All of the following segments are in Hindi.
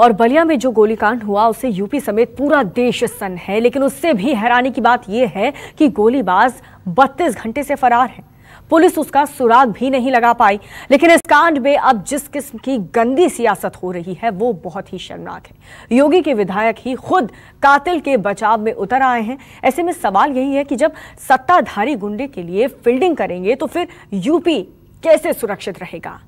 और बलिया में जो गोलीकांड हुआ उससे यूपी समेत पूरा देश सन्न है, लेकिन उससे भी हैरानी की बात यह है कि गोलीबाज 32 घंटे से फरार है। पुलिस उसका सुराग भी नहीं लगा पाई। लेकिन इस कांड में अब जिस किस्म की गंदी सियासत हो रही है वो बहुत ही शर्मनाक है। योगी के विधायक ही खुद कातिल के बचाव में उतर आए हैं। ऐसे में सवाल यही है कि जब सत्ताधारी गुंडे के लिए फील्डिंग करेंगे तो फिर यूपी कैसे सुरक्षित रहेगा।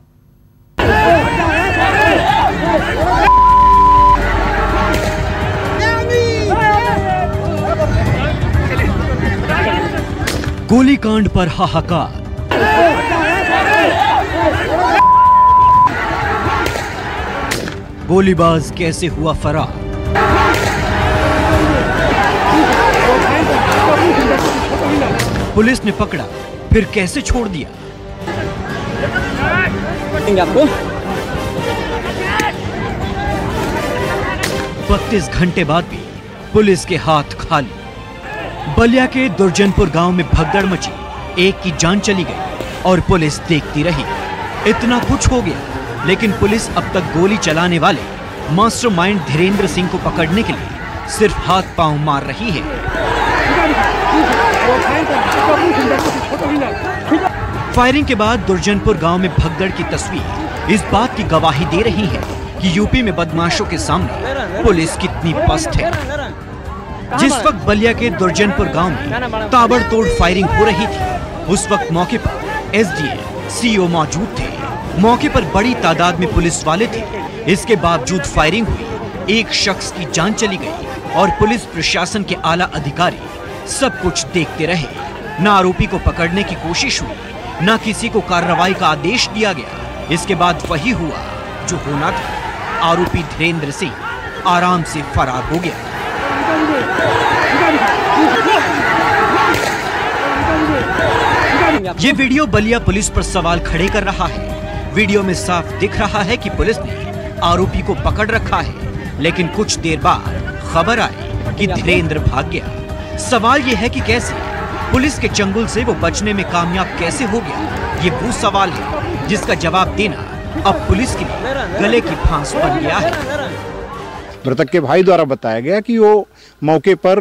गोलीकांड पर हाहाकार। गोलीबाज कैसे हुआ फरार? पुलिस ने पकड़ा फिर कैसे छोड़ दिया? आपको 32 घंटे बाद भी पुलिस के हाथ खाली। बलिया के दुर्जनपुर गांव में भगदड़ मची, एक की जान चली गई और पुलिस देखती रही। इतना कुछ हो गया लेकिन पुलिस अब तक गोली चलाने वाले मास्टरमाइंड धीरेंद्र सिंह को पकड़ने के लिए सिर्फ हाथ पांव मार रही है। फायरिंग के बाद दुर्जनपुर गांव में भगदड़ की तस्वीर इस बात की गवाही दे रही है कि यूपी में बदमाशों के सामने पुलिस कितनी पस्त है। जिस वक्त बलिया के दुर्जनपुर गांव में ताबड़तोड़ फायरिंग हो रही थी, उस वक्त मौके पर एसडीएम, सीओ मौजूद थे। मौके पर बड़ी तादाद में पुलिस वाले थे। इसके बावजूद फायरिंग हुई, एक शख्स की जान चली गई और पुलिस प्रशासन के आला अधिकारी सब कुछ देखते रहे। न आरोपी को पकड़ने की कोशिश हुई, न किसी को कार्रवाई का आदेश दिया गया। इसके बाद वही हुआ जो होना था। आरोपी धीरेंद्र सिंह आराम से फरार हो गया। ये वीडियो बलिया पुलिस पर सवाल खड़े कर रहा है। वीडियो में साफ दिख रहा है कि पुलिस ने आरोपी को पकड़ रखा है, लेकिन कुछ देर बाद खबर आई कि धीरेंद्र भाग गया। सवाल ये है कि कैसे पुलिस के चंगुल से वो बचने में कामयाब कैसे हो गया। ये वो सवाल है जिसका जवाब देना अब पुलिस के लिए गले की फांस बन गया है। मृतक के भाई द्वारा बताया गया कि वो मौके पर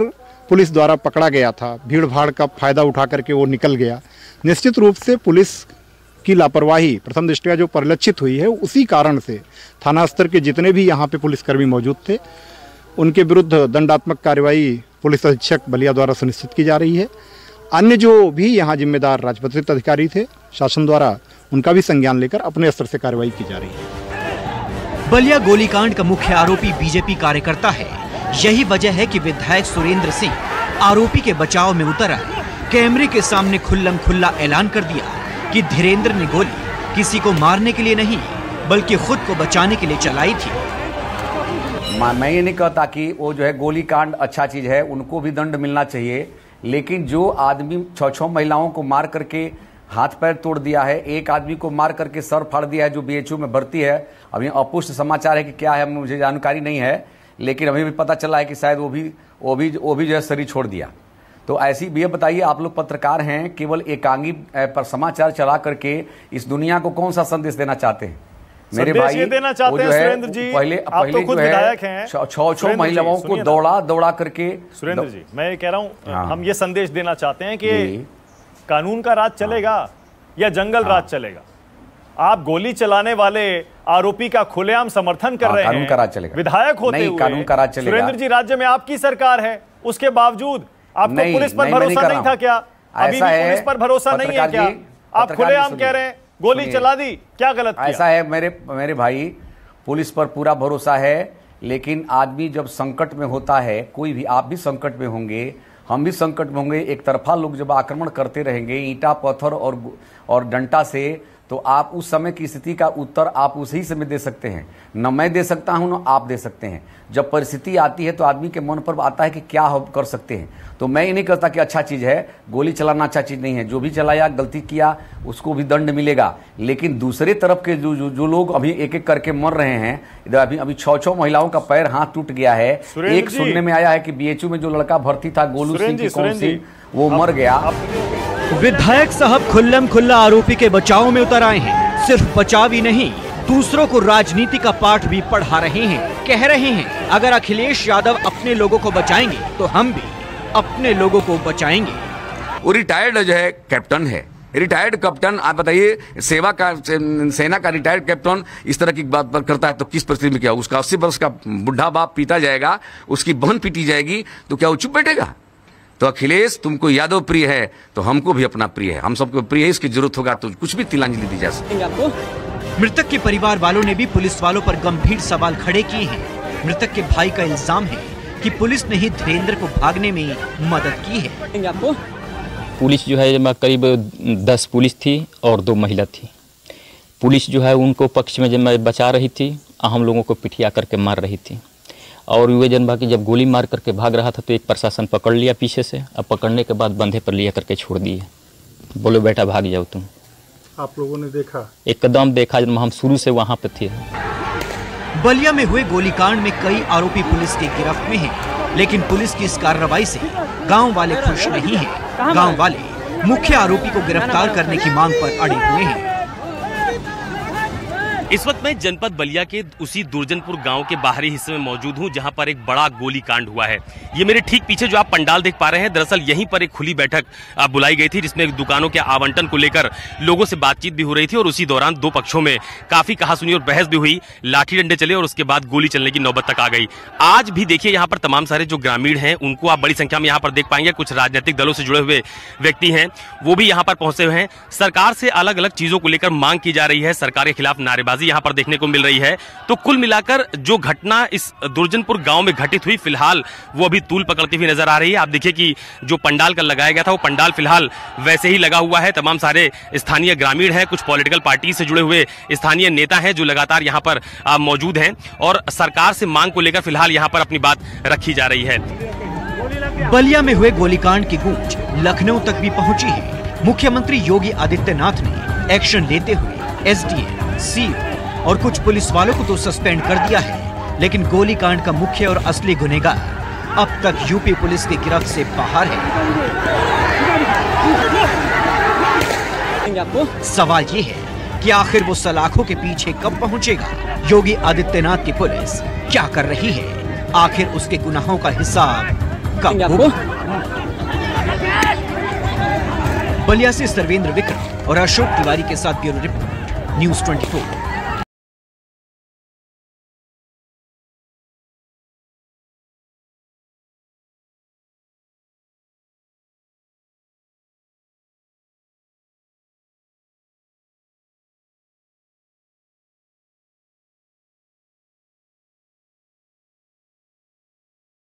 पुलिस द्वारा पकड़ा गया था। भीड़ भाड़ का फायदा उठा करके वो निकल गया। निश्चित रूप से पुलिस की लापरवाही प्रथम दृष्टया जो परिलक्षित हुई है, उसी कारण से थाना स्तर के जितने भी यहाँ पे पुलिसकर्मी मौजूद थे उनके विरुद्ध दंडात्मक कार्रवाई पुलिस अधीक्षक बलिया द्वारा सुनिश्चित की जा रही है। अन्य जो भी यहाँ जिम्मेदार राजपत्रित अधिकारी थे शासन द्वारा, उनका भी संज्ञान लेकर अपने स्तर से कार्रवाई की जा रही है। बलिया गोलीकांड का मुख्य आरोपी बीजेपी कार्यकर्ता है। यही वजह है कि विधायक सुरेंद्र सिंह आरोपी के बचाव में उतर आए। कैमरे के सामने खुल्लम खुल्ला ऐलान कर दिया कि धीरेंद्र ने गोली किसी को मारने के लिए नहीं बल्कि खुद को बचाने के लिए चलाई थी। मैं ये नहीं कहता कि वो जो है गोली कांड अच्छा चीज है, उनको भी दंड मिलना चाहिए। लेकिन जो आदमी 6 महिलाओं को मार करके हाथ पैर तोड़ दिया है, एक आदमी को मार करके सर फाड़ दिया है जो बीएचयू में भर्ती है। अभी अपुष्ट समाचार है कि क्या है, मुझे जानकारी नहीं है, लेकिन अभी भी पता चला है कि शायद वो भी जो है शरीर छोड़ दिया। तो ऐसी ये बताइए, आप लोग पत्रकार हैं, केवल एकांगी पर समाचार चला करके इस दुनिया को कौन सा संदेश देना चाहते हैं? मेरे भाई देना चाहते हैं सुरेंद्र जी, पहले तो खुद विधायक हैं, 6 महिलाओं को दौड़ा करके। सुरेंद्र जी, मैं ये कह रहा हूँ, हम ये संदेश देना चाहते हैं कि कानून का राज चलेगा या जंगल राज चलेगा। आप गोली चलाने वाले आरोपी का खुलेआम समर्थन कर रहे हैं। कानून का राज चलेगा, विधायक होते हुए कानून का राज चलेगा। सुरेंद्र जी, राज्य में आपकी सरकार है, उसके बावजूद आपको पुलिस पर भरोसा नहीं था क्या? अभी भी पुलिस पर भरोसा नहीं है क्या? आप खुलेआम कह रहे हैं गोली चला दी, क्या गलत किया? ऐसा है मेरे भाई, पुलिस पर पूरा भरोसा है, लेकिन आदमी जब संकट में होता है, कोई भी, आप भी संकट में होंगे, हम भी संकट में होंगे। एक तरफा लोग जब आक्रमण करते रहेंगे ईंटा पत्थर और डंडा से, तो आप उस समय की स्थिति का उत्तर आप उसी समय दे सकते हैं। न मैं दे सकता हूं न आप दे सकते हैं। जब परिस्थिति आती है तो आदमी के मन पर आता है कि क्या हम कर सकते हैं। तो मैं ये नहीं कहता कि अच्छा चीज है, गोली चलाना अच्छा चीज नहीं है। जो भी चलाया, गलती किया, उसको भी दंड मिलेगा। लेकिन दूसरे तरफ के जो लोग अभी एक एक करके मर रहे हैं, इधर अभी 6 महिलाओं का पैर हाथ टूट गया है। एक सुनने में आया है कि बीएचयू में जो लड़का भर्ती था गोलू सिंह, वो मर गया। विधायक साहब खुल्लम खुल्ला आरोपी के बचाव में उतर आए हैं। सिर्फ बचाव ही नहीं, दूसरों को राजनीति का पाठ भी पढ़ा रहे हैं। कह रहे हैं अगर अखिलेश यादव अपने लोगों को बचाएंगे तो हम भी अपने लोगों को बचाएंगे। वो रिटायर्ड जो है कैप्टन है, रिटायर्ड कैप्टन। आप बताइए, सेना का रिटायर्ड कैप्टन इस तरह की बात पर करता है तो किस परिस्थिति में क्या, उसका 80 वर्ष का बुढ़ा बाप पीटा जाएगा, उसकी बहन पीटी जाएगी, तो क्या वो चुप बैठेगा? तो अखिलेश, तुमको यादव प्रिय है तो हमको भी अपना प्रिय है, हम सबको प्रिय है। इसकी जरूरत होगा तो कुछ भी तिलांजलि दी जा सकती है। मृतक के परिवार वालों ने भी पुलिस वालों पर गंभीर सवाल खड़े किए हैं। मृतक के भाई का इल्जाम है कि पुलिस ने ही धीरेन्द्र को भागने में मदद की है। पुलिस जो है करीब 10 पुलिस थी और 2 महिला थी। पुलिस जो है उनको पक्ष में जब बचा रही थी, हम लोगों को पिटिया करके मार रही थी। और युवा जनता की जब गोली मार करके भाग रहा था तो एक प्रशासन पकड़ लिया पीछे से। अब पकड़ने के बाद बंधे पर लिया करके छोड़ दिए, बोलो बेटा भाग जाओ तुम। आप लोगों ने देखा? एकदम देखा, जब हम शुरू से वहाँ पे थे। बलिया में हुए गोलीकांड में कई आरोपी पुलिस की गिरफ्त में हैं, लेकिन पुलिस की इस कार्रवाई से गांव वाले खुश नहीं हैं। गांव वाले मुख्य आरोपी को गिरफ्तार करने की मांग पर अड़े हुए हैं। इस वक्त मैं जनपद बलिया के उसी दुर्जनपुर गांव के बाहरी हिस्से में मौजूद हूं, जहां पर एक बड़ा गोलीकांड हुआ है। ये मेरे ठीक पीछे जो आप पंडाल देख पा रहे हैं, दरअसल यहीं पर एक खुली बैठक बुलाई गई थी, जिसमें दुकानों के आवंटन को लेकर लोगों से बातचीत भी हो रही थी। और उसी दौरान 2 पक्षों में काफी कहासुनी और बहस भी हुई, लाठी डंडे चले और उसके बाद गोली चलने की नौबत तक आ गई। आज भी देखिए यहाँ पर तमाम सारे जो ग्रामीण हैं उनको आप बड़ी संख्या में यहाँ पर देख पाएंगे। कुछ राजनीतिक दलों से जुड़े हुए व्यक्ति हैं, वो भी यहाँ पर पहुंचे हुए हैं। सरकार से अलग अलग चीजों को लेकर मांग की जा रही है, सरकार के खिलाफ नारेबाजी यहाँ पर देखने को मिल रही है। तो कुल मिलाकर जो घटना इस दुर्जनपुर गांव में घटित हुई, फिलहाल वो अभी तूल पकड़ती हुई नजर आ रही है। आप देखिए कि जो पंडाल का लगाया गया था वो पंडाल फिलहाल वैसे ही लगा हुआ है। तमाम सारे स्थानीय ग्रामीण हैं, कुछ पॉलिटिकल पार्टी से जुड़े हुए स्थानीय नेता हैं जो लगातार यहाँ पर मौजूद हैं और सरकार से मांग को लेकर फिलहाल यहाँ पर अपनी बात रखी जा रही है। बलिया में हुए गोलीकांड की गूंज लखनऊ तक भी पहुंची है। मुख्यमंत्री योगी आदित्यनाथ ने एक्शन लेते हुए एसडीएम, सीओ और कुछ पुलिस वालों को तो सस्पेंड कर दिया है, लेकिन गोलीकांड का मुख्य और असली गुनहगार अब तक यूपी पुलिस की गिरफ्त से बाहर है। सवाल ये है कि आखिर वो सलाखों के पीछे कब पहुंचेगा? योगी आदित्यनाथ की पुलिस क्या कर रही है? आखिर उसके गुनाहों का हिसाब कब होगा? बलिया से सर्वेंद्र विक्रम और अशोक तिवारी के साथ ब्यूरो रिपोर्ट, न्यूज़ 24।